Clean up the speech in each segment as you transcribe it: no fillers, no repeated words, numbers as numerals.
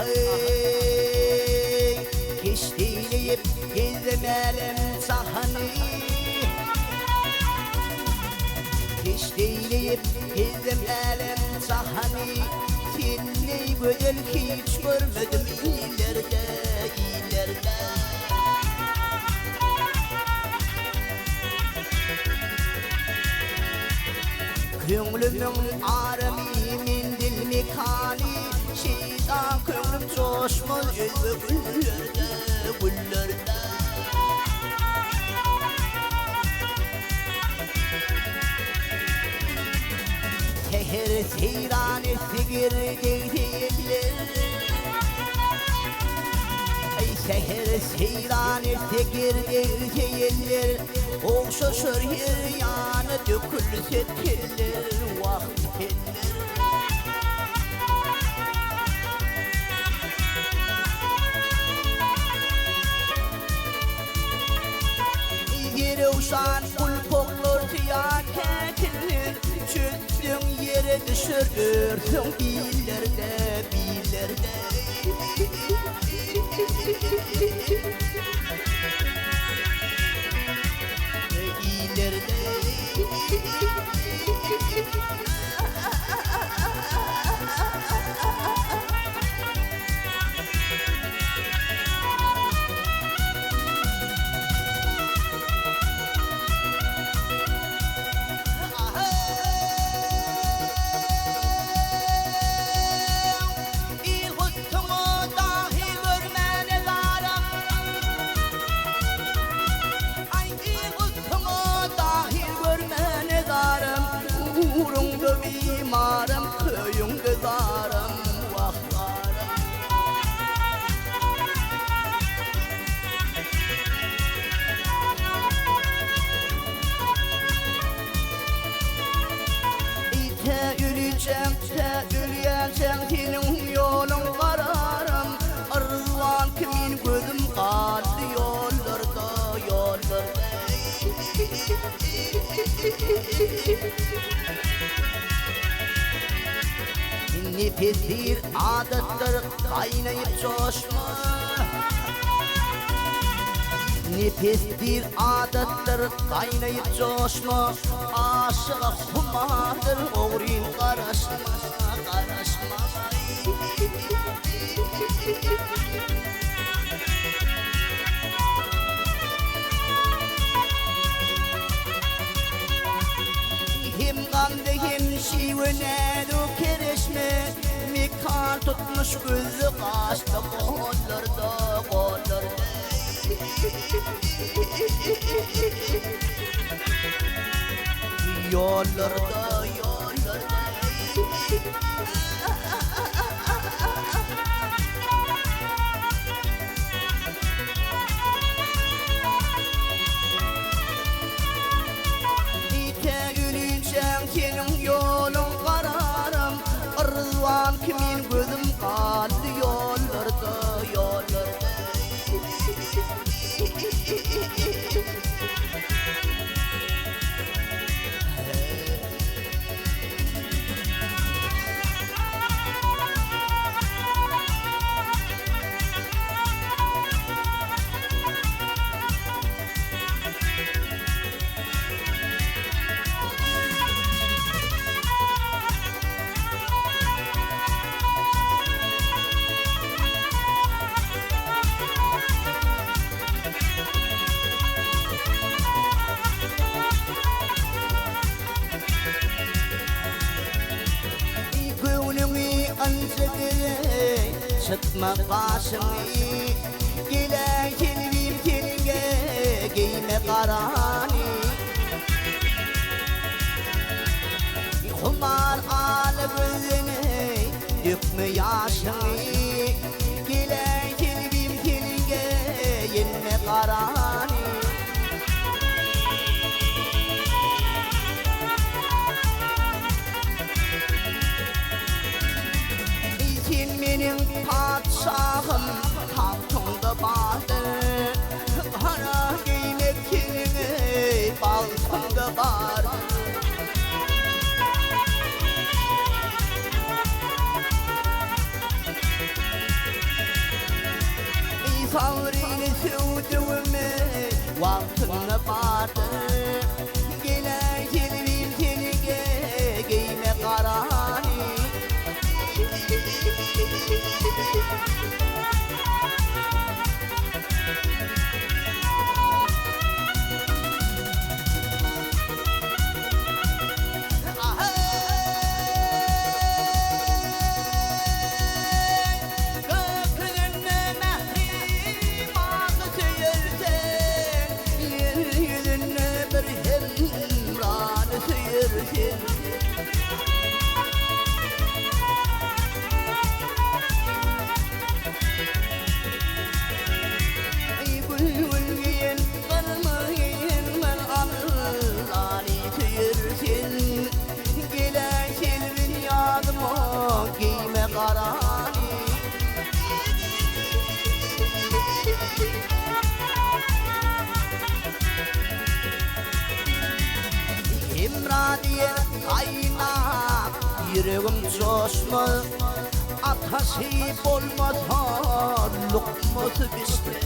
Ahey Kiştileyip gezmelim sahanı Kiştileyip gezmelim sahanı Seni güzel hiç görmedim ileride ileride Köngülümün arami min dil mekani Şeytan köngülüm coşmaz özü güllerde güllerde Seher seyran etti girdeydiler Seher seyran etti girdeydiler Okşaşır her yanı dökülse teller Vakt teller Yere uşan kulpoklar tiyakekilir Çöktün yere düşürürsün billerde billerde İleride Uğrunda mimarım, köyünde zarım, vahlarım Öleceğim, öleceğim, senin yolun kararım Rızvan kimin gözüm kaldı yollarda, yollarda Nefestir adettir kaynayıp coşma Nefestir adettir kaynayıp coşma Aşığa kumardır oğrin karışma Karışma Hem gamde hem şivene dökereşme Mekan tutmuş gözü kaçta kollarda kollarda Yollarda yollarda Senin yolun kararım Rızvan kimin gözüm kaldı yollarda yollarda Çıkma karşımı Gele kelbim kelge Giyme karani Kumar al gözünü Dökme yaşını Gele kelbim kelge Yenme karani Benim padişahım tahtımda vardır Kara giymek kelime balkımda vardır Savrini sevdiğimi vaktine vardı. Gele gelvim seninle giyme karani. Giyme karani. İmraniye kaynak yüreğim coşma. Atası olmasa lokması bizde.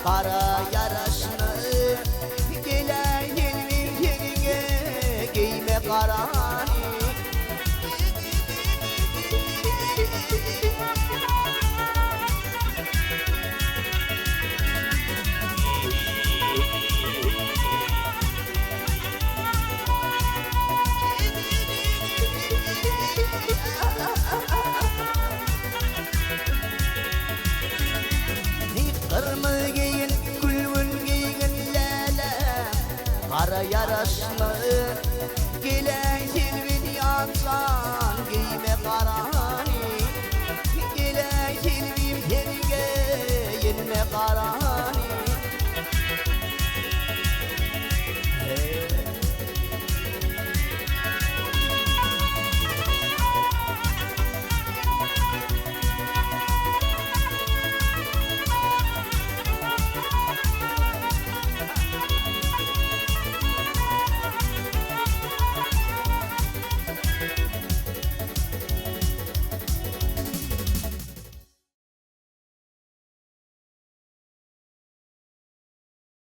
Kara yarasını gele gelvim seninle giyme karani. Kırmızı giyin, gülgün giyin lele. Kara yarasını gele silvin yansa